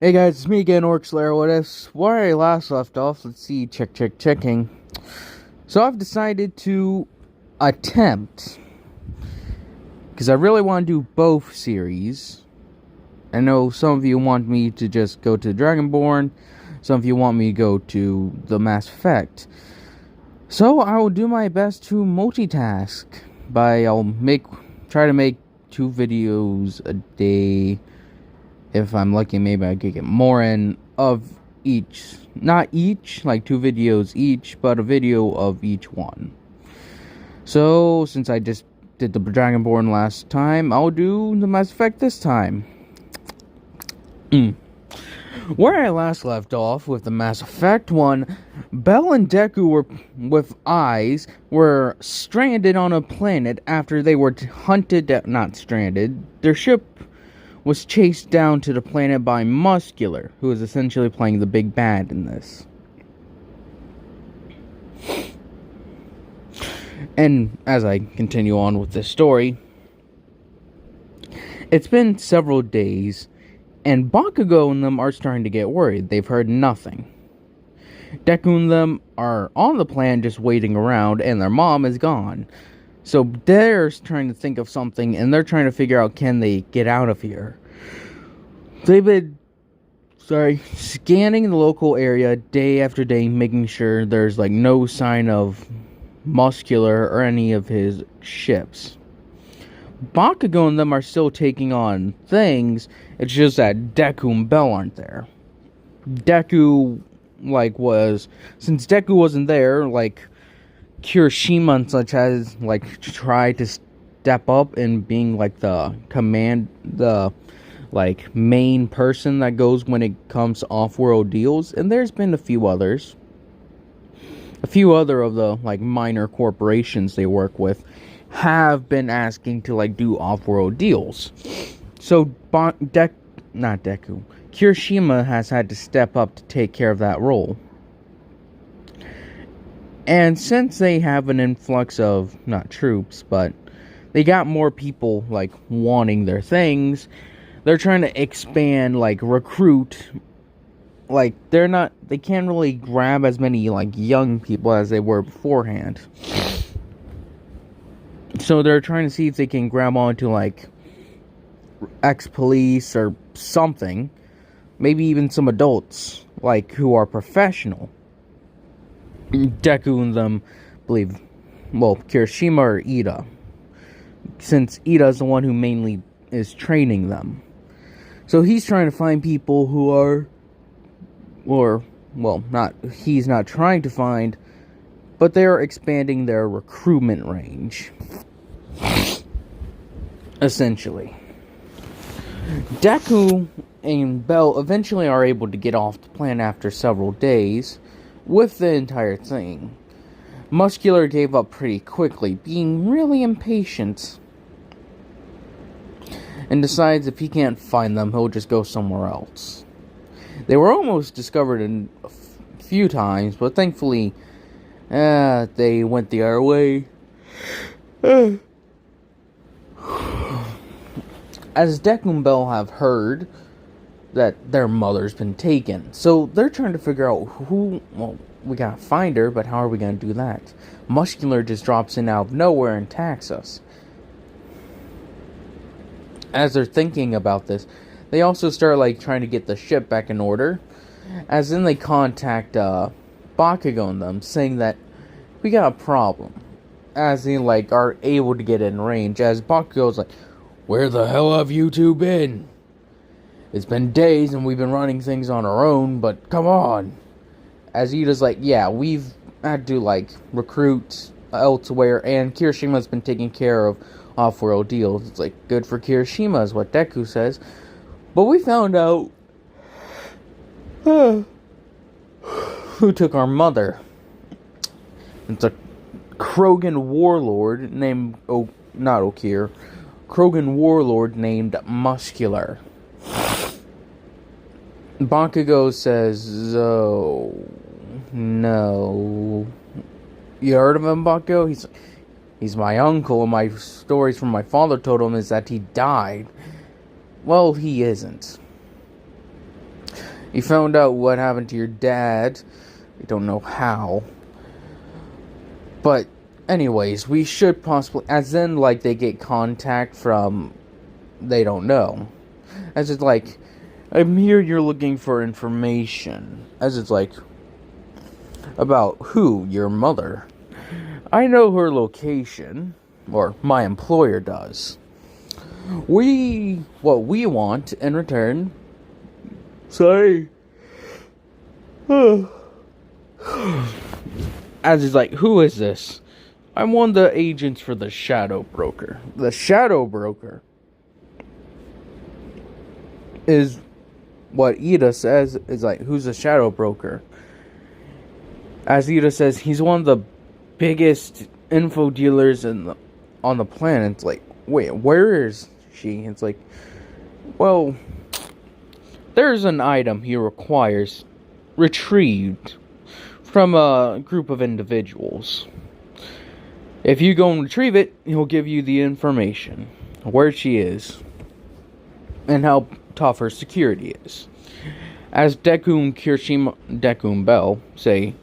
Hey guys, it's me again, Orc Slayer. What is where I last left off? Let's see, checking. So I've decided to attempt, because I really want to do both series. I know some of you want me to just go to Dragonborn, some of you want me to go to the Mass Effect. So I will do my best to multitask try to make 2 videos a day. If I'm lucky, maybe I could get more in of each. Not each, like 2 videos each, but a video of each one. So, since I just did the Dragonborn last time, I'll do the Mass Effect this time. Where I last left off with the Mass Effect one, Bell and Deku with eyes were stranded on a planet after they were not stranded. Their ship was chased down to the planet by Muscular, who is essentially playing the big bad in this. And as I continue on with this story, it's been several days, and Bakugo and them are starting to get worried. They've heard nothing. Deku and them are on the planet just waiting around, and their mom is gone. So they're trying to think of something, and they're trying to figure out, can they get out of here? They've been, scanning the local area day after day, making sure there's, no sign of Muscular or any of his ships. Bakugo and them are still taking on things, it's just that Deku and Bell aren't there. Deku, since Deku wasn't there, Kirishima and such has tried to step up and being the main person that goes when it comes to off-world deals, and there's been a few other of the minor corporations they work with have been asking to do off-world deals. So Kirishima has had to step up to take care of that role. And since they have an influx of, not troops, but they got more people, wanting their things, they're trying to expand, recruit. They can't really grab as many, young people as they were beforehand. So they're trying to see if they can grab onto, ex-police or something. Maybe even some adults, who are professional. Deku and them believe, Kirishima or Ida, since Ida is the one who mainly is training them. So he's trying to find people who are, he's not trying to find, but they are expanding their recruitment range. Essentially. Deku and Bell eventually are able to get off the planet after several days with the entire thing. Muscular gave up pretty quickly, being really impatient, and decides if he can't find them, he'll just go somewhere else. They were almost discovered a few times, but thankfully, they went the other way. As Deku and Bell have heard that their mother's been taken, so they're trying to figure out we gotta find her, but how are we gonna do that? Muscular just drops in out of nowhere and attacks us. As they're thinking about this, they also start trying to get the ship back in order. As then they contact Bakugo and them, saying that we got a problem. As they are able to get in range. As Bakugo's where the hell have you two been? It's been days and we've been running things on our own, but come on. As Ida's yeah, we've had to recruit elsewhere, and Kirishima's been taking care of off-world deals. It's good for Kirishima is what Deku says. But we found out who took our mother. It's a Krogan warlord named not Okir. Krogan warlord named Muscular. Bakugo says, "Oh, no. You heard of him, Bakugo? He's my uncle, and my stories from my father told him is that he died." Well, he isn't. You found out what happened to your dad. We don't know how. But, anyways, we should possibly... As in, like, they get contact from... They don't know. As it's like... I'm here, you're looking for information. As it's like... About who? Your mother. I know her location. Or, my employer does. What we want in return... Sorry. As he's like, who is this? I'm one of the agents for the Shadow Broker. The Shadow Broker is what Ida says is like, who's the Shadow Broker? As Ida says, he's one of the biggest info dealers on the planet. It's like, wait, where is she? It's like, well, there's an item he requires retrieved from a group of individuals. If you go and retrieve it, he'll give you the information, where she is, and how tough her security is. As Deku and Bell say,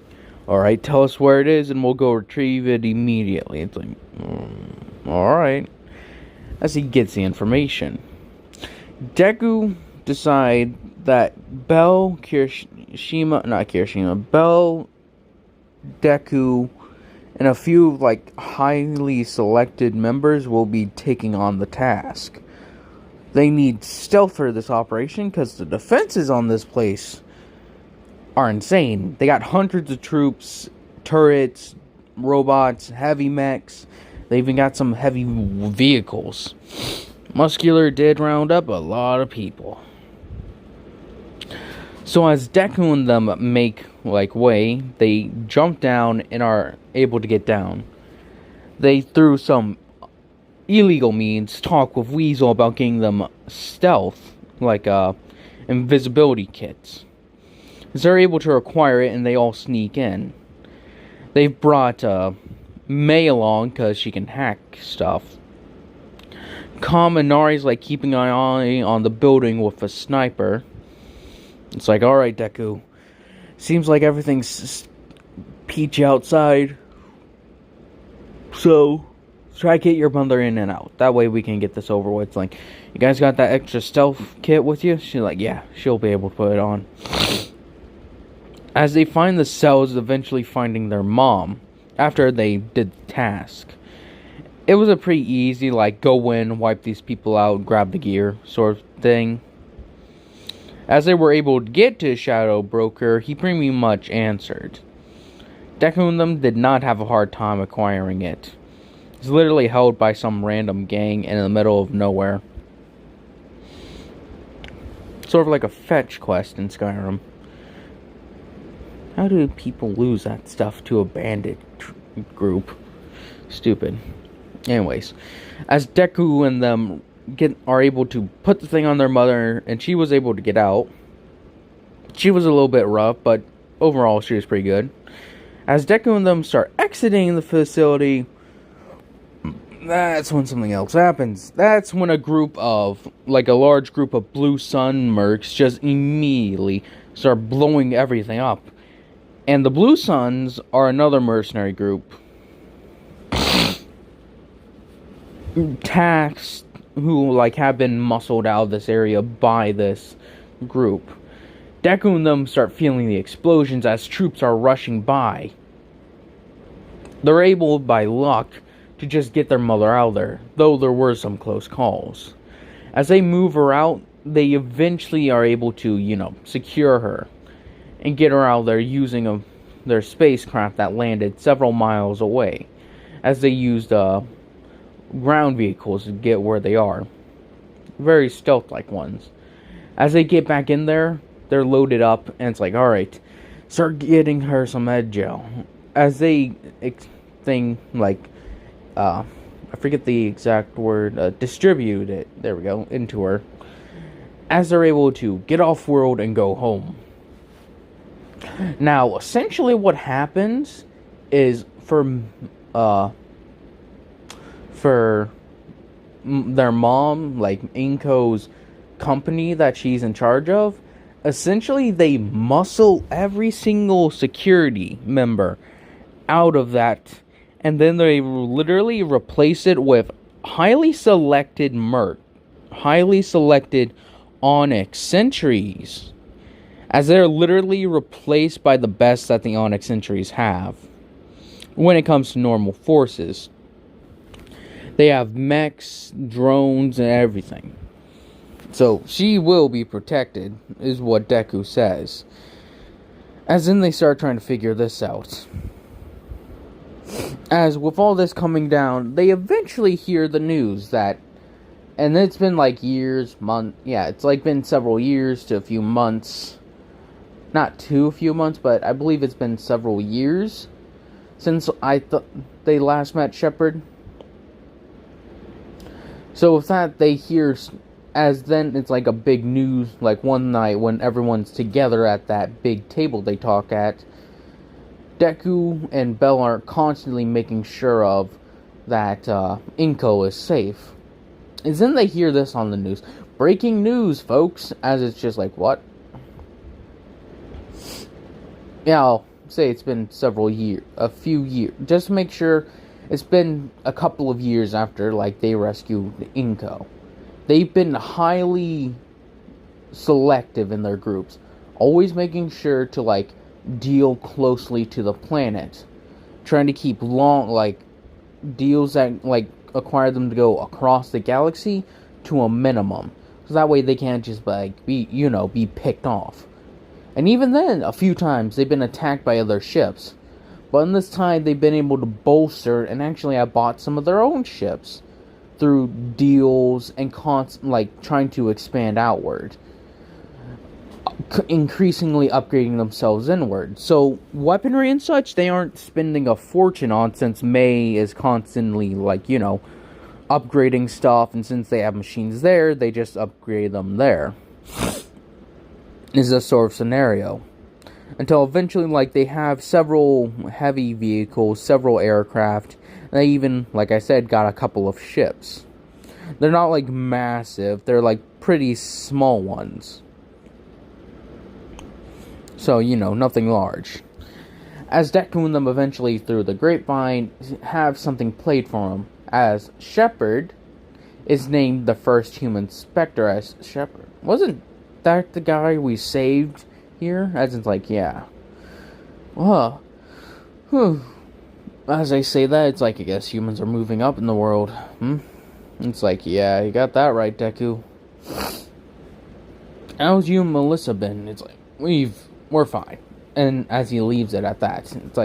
alright, tell us where it is and we'll go retrieve it immediately. It's like, alright. As he gets the information, Deku decide that Bell, Bell, Deku, and a few, like, highly selected members will be taking on the task. They need stealth for this operation because the defenses on this place are insane. They got hundreds of troops, turrets, robots, heavy mechs. They even got some heavy vehicles. Muscular did round up a lot of people. So as Deku and them make, like, way, they jump down and are able to get down. They, through some illegal means, talk with Weasel about getting them stealth, like, invisibility kits. As they're able to acquire it and they all sneak in. They've brought, May along because she can hack stuff. Calm and Nari's, like, keeping an eye on the building with a sniper. It's like, alright, Deku. Seems like everything's peachy outside. So, try to get your mother in and out. That way we can get this over with. It's like, you guys got that extra stealth kit with you? She's like, yeah, she'll be able to put it on. As they find the cells, eventually finding their mom. After they did the task. It was a pretty easy, like, go in, wipe these people out, grab the gear sort of thing. As they were able to get to Shadow Broker, he pretty much answered. Deku and them did not have a hard time acquiring it. It's literally held by some random gang in the middle of nowhere. Sort of like a fetch quest in Skyrim. How do people lose that stuff to a bandit group? Stupid. Anyways, as Deku and them are able to put the thing on their mother, and she was able to get out. She was a little bit rough, but overall she was pretty good. As Deku and them start exiting the facility, that's when something else happens. That's when a large group of Blue Sun mercs just immediately start blowing everything up. And the Blue Suns are another mercenary group tasked who, like, have been muscled out of this area by this group. Deku and them start feeling the explosions as troops are rushing by. They're able, by luck, to just get their mother out of there, though there were some close calls. As they move her out, they eventually are able to, secure her and get her out of there using their spacecraft that landed several miles away, as they used ground vehicles to get where they are. Very stealth-like ones. As they get back in there, they're loaded up, and it's like, alright, start getting her some med gel. As they I forget the exact word, distribute it, there we go, into her. As they're able to get off-world and go home. Now, essentially what happens is for their mom, like Inko's company that she's in charge of, Essentially, they muscle every single security member out of that, and then they literally replace it with highly selected highly selected Onyx sentries, as they're literally replaced by the best that the Onyx sentries have when it comes to normal forces. They have mechs, drones, and everything. So she will be protected, is what Deku says. As then they start trying to figure this out. As with all this coming down, they eventually hear the news that, and it's been like years, it's like been several years to a few months. Not to a few months, but I believe it's been several years since they last met Shepard. So with that, they hear, as then it's like a big news, like one night when everyone's together at that big table they talk at, Deku and Bell are constantly making sure of that Inko is safe. And then they hear this on the news. Breaking news, folks, as it's just like, what? Yeah, I'll say it's been a few years, just to make sure. It's been a couple of years after, like, they rescued Inko. They've been highly selective in their groups, always making sure to, like, deal closely to the planet, trying to keep deals that, like, require them to go across the galaxy to a minimum, so that way they can't just, like, be picked off. And even then, a few times, they've been attacked by other ships. But in this time, they've been able to bolster and actually have bought some of their own ships through deals and trying to expand outward, increasingly upgrading themselves inward. So weaponry and such, they aren't spending a fortune on, since May is constantly upgrading stuff, and since they have machines there, they just upgrade them there. Is a sort of scenario. Until eventually, they have several heavy vehicles, several aircraft, and they even, like I said, got a couple of ships. They're not, massive, they're, pretty small ones. So, nothing large. As Deku and them eventually, through the grapevine, have something played for them, as Shepard is named the first human Spectre as Shepard. Wasn't that the guy we saved here? As it's yeah. Well, as I say that, it's I guess humans are moving up in the world. It's yeah, you got that right, Deku. How's you and Melissa been? It's we're fine. And as he leaves it at that, it's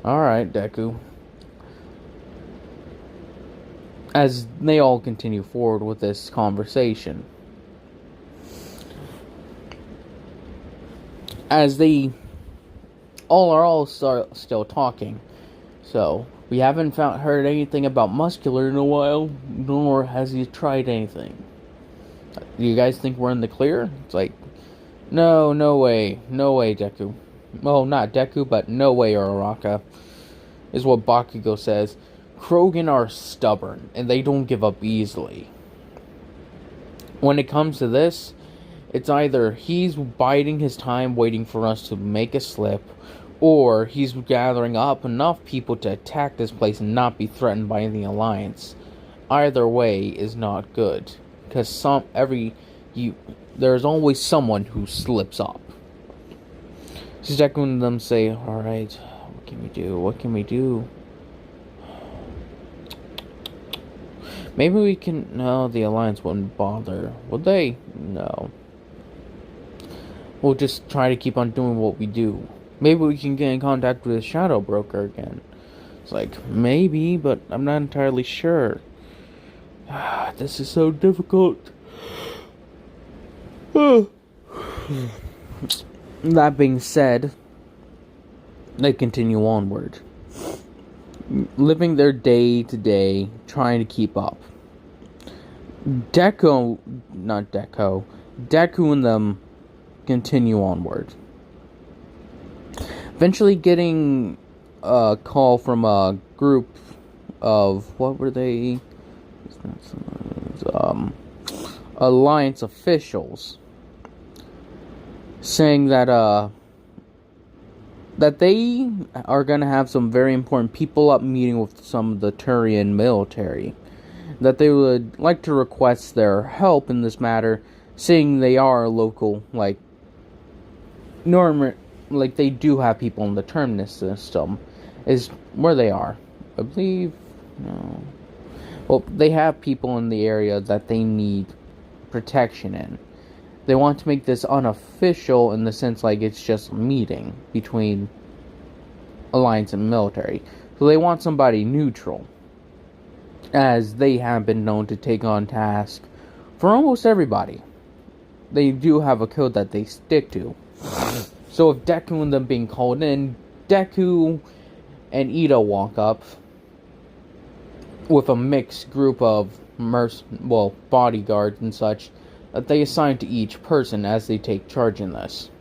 alright, Deku. As they all continue forward with this conversation. As they all still talking. So, we haven't heard anything about Muscular in a while, nor has he tried anything. Do you guys think we're in the clear? It's no way, Deku. Well, not Deku, but no way, Uraraka, is what Bakugo says. Krogan are stubborn, and they don't give up easily. When it comes to this, it's either he's biding his time waiting for us to make a slip, or he's gathering up enough people to attack this place and not be threatened by the Alliance. Either way is not good, because there's always someone who slips up. So Deku and them say, alright, what can we do? Maybe we can... No, the Alliance wouldn't bother. Would they? No. We'll just try to keep on doing what we do. Maybe we can get in contact with the Shadow Broker again. It's maybe, but I'm not entirely sure. This is so difficult. That being said, they continue onward. Living their day to day, trying to keep up. Deku and them continue onward. Eventually getting a call from a group of, what were they? Alliance officials. saying that they are going to have some very important people up meeting with some of the Turian military. That they would like to request their help in this matter, seeing they are local, like they do have people in the terminus system, is where they are. I believe, no. Well, they have people in the area that they need protection in. They want to make this unofficial in the sense like it's just a meeting between Alliance and military. So they want somebody neutral, as they have been known to take on tasks for almost everybody. They do have a code that they stick to. So if Deku and them being called in, Deku and Ida walk up with a mixed group of bodyguards and such that they assign to each person as they take charge in this.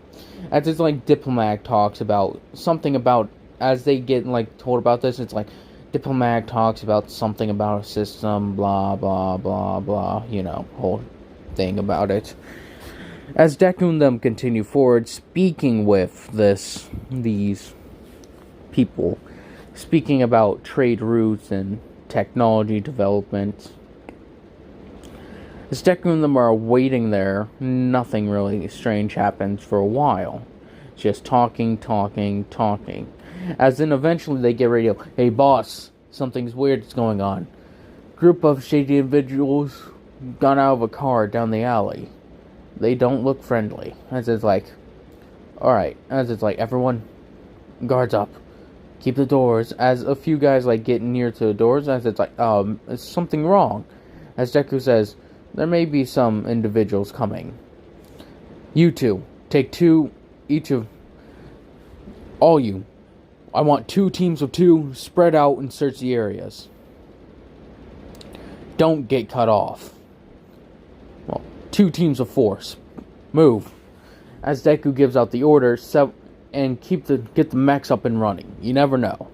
As it's like diplomatic talks about something about, as they get like told about this, it's like diplomatic talks about something about a system, blah blah blah blah, whole thing about it. As Deku and them continue forward, speaking with these people, speaking about trade routes and technology development. As Deku and them are waiting there, nothing really strange happens for a while. Just talking. As then eventually they get radio, hey boss, something's weird is going on. Group of shady individuals got out of a car down the alley. They don't look friendly. As it's like, alright. As it's like, everyone, guards up. Keep the doors. As a few guys like get near to the doors, as it's like, is something wrong? As Deku says, there may be some individuals coming. You two, take two, each of, all you. I want 2 teams of 2, spread out and search the areas. Don't get cut off. 2 teams of 4, move. As Deku gives out the order, and get the mechs up and running. You never know.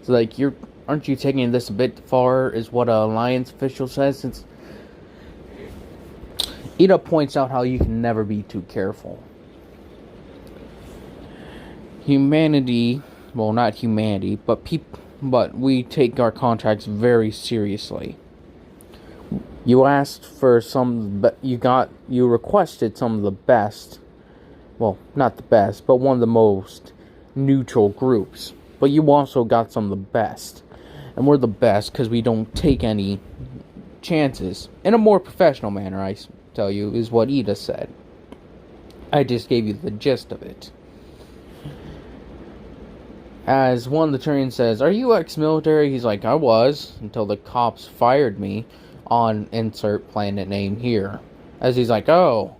So like, aren't you taking this a bit far, is what an Alliance official says, since Ida points out how you can never be too careful. Humanity, well, not humanity, but we take our contracts very seriously. You asked for you requested some of the best, well, not the best, but one of the most neutral groups. But you also got some of the best. And we're the best because we don't take any chances. In a more professional manner, I tell you, is what Ida said. I just gave you the gist of it. As one of the Turians says, are you ex-military? He's like, I was, until the cops fired me on insert planet name here. As he's like, oh,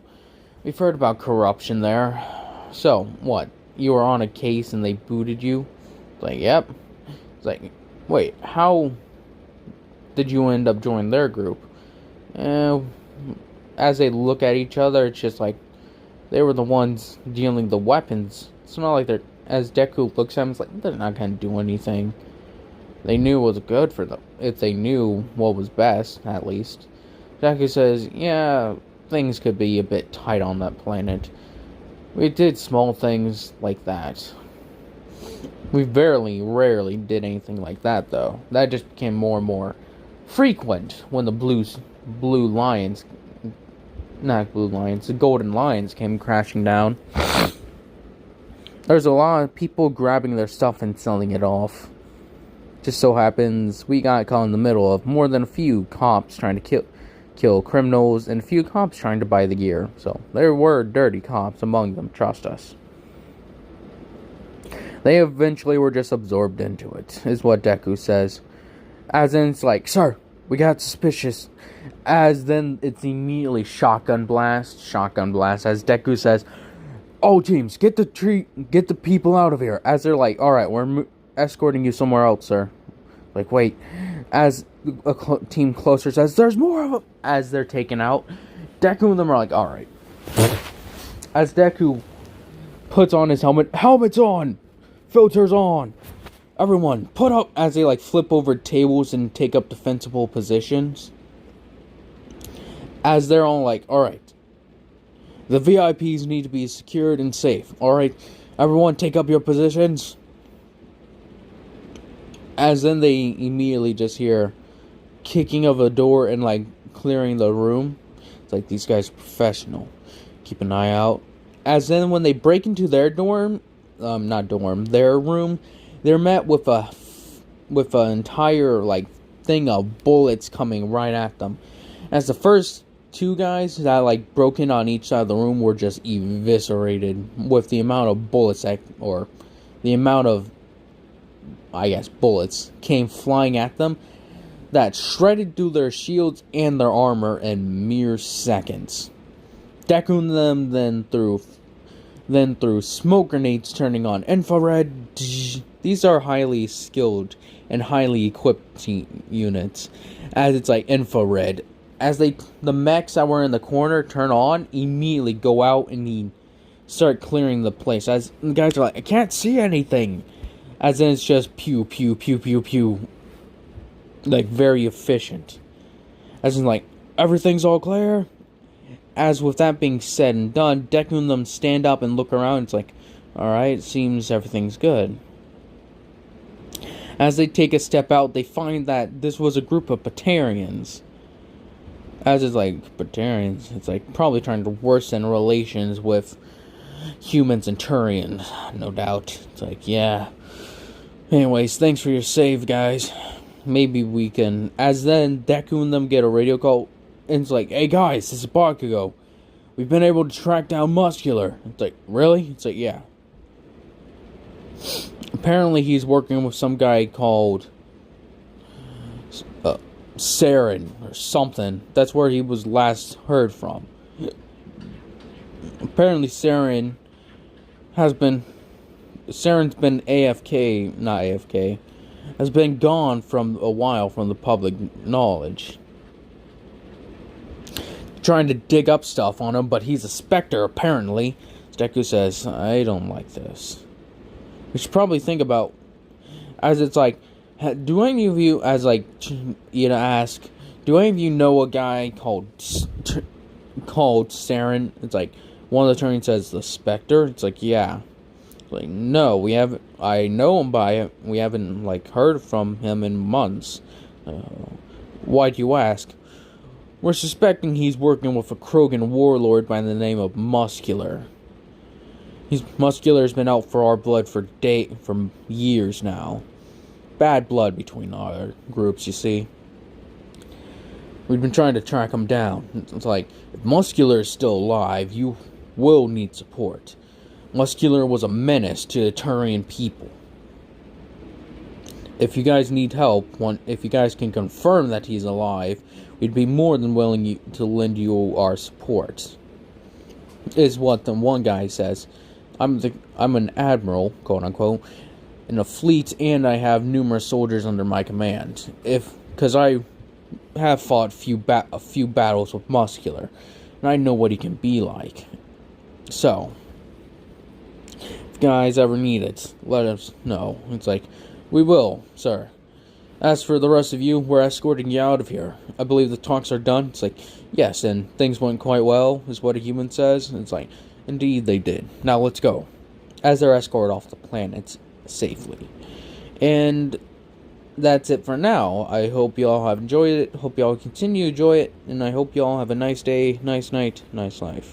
we've heard about corruption there. So, what? You were on a case and they booted you? It's like, yep. It's like, wait, how did you end up joining their group? As they look at each other, it's just like, they were the ones dealing the weapons. It's not like they're, as Deku looks at him, it's like, they're not going to do anything. They knew what was good for them. If they knew what was best, at least. Deku says, yeah, things could be a bit tight on that planet. We did small things like that. We rarely did anything like that, though. That just became more and more frequent when the blue lions, not blue lions, the golden lions came crashing down. There's a lot of people grabbing their stuff and selling it off. Just so happens we got caught in the middle of more than a few cops trying to kill criminals and a few cops trying to buy the gear. So there were dirty cops among them, trust us. They eventually were just absorbed into it, is what Deku says. As in, it's like, sir, we got suspicious. As then it's immediately shotgun blast, as Deku says, all teams, get the people out of here. As they're like, alright, we're escorting you somewhere else, sir. Like, wait. As a team closer says, there's more of them. As they're taken out, Deku and them are like, alright. As Deku puts on his helmet's on, filters on, everyone, put up, as they like flip over tables and take up defensible positions. As they're all like, alright. The VIPs need to be secured and safe. Alright, everyone take up your positions. As then they immediately just hear kicking of a door and like clearing the room. It's like these guys are professional. Keep an eye out. As then when they break into their their room, they're met with an entire like thing of bullets coming right at them. As the first two guys that like broke in on each side of the room were just eviscerated with the amount of bullets or the amount of, I guess, bullets came flying at them that shredded through their shields and their armor in mere seconds. Decking them then through smoke grenades turning on infrared. These are highly skilled and highly equipped units, as it's like infrared. As the mechs that were in the corner turn on, immediately go out and start clearing the place. As the guys are like, I can't see anything. As then it's just pew, pew, pew, pew, pew. Like, very efficient. As in, like, everything's all clear. As with that being said and done, Deku and them stand up and look around. It's like, alright, it seems everything's good. As they take a step out, they find that this was a group of Batarians. As it's like, Batarians, it's like probably trying to worsen relations with humans and Turians, no doubt. It's like, yeah. Anyways, thanks for your save, guys. Maybe we can... As then, Deku and them get a radio call, and it's like, hey guys, this is Bakugo. We've been able to track down Muscular. It's like, really? It's like, yeah. Apparently he's working with some guy called Saren or something. That's where he was last heard from. Apparently Saren's been AFK, not AFK, has been gone from a while from the public knowledge. Trying to dig up stuff on him, but he's a Spectre apparently. Deku says, I don't like this. We should probably think about, as it's like, do any of you, as like, ask, do any of you know a guy called Saren? It's like, one of the Turians says, the Spectre? It's like, yeah. It's like, no, we haven't, I know him by it, we haven't, like, heard from him in months. Why'd you ask? We're suspecting he's working with a Krogan warlord by the name of Muscular. Muscular's been out for our blood for years now. Bad blood between our groups, you see. We've been trying to track him down. It's like, if Muscular is still alive, you will need support. Muscular was a menace to the Turian people. If you guys need help, if you guys can confirm that he's alive, we'd be more than willing to lend you our support. Is what the one guy says. I'm an admiral, quote unquote, in a fleet, and I have numerous soldiers under my command. Because I have fought a few battles with Muscular, and I know what he can be like. So, if you guys ever need it, let us know. It's like, we will, sir. As for the rest of you, we're escorting you out of here. I believe the talks are done. It's like, yes, and things went quite well, is what a human says. It's like, indeed they did. Now let's go. As they're escorted off the planet safely. And that's it for now. I hope y'all have enjoyed it. Hope y'all continue to enjoy it. And I hope y'all have a nice day, nice night, nice life.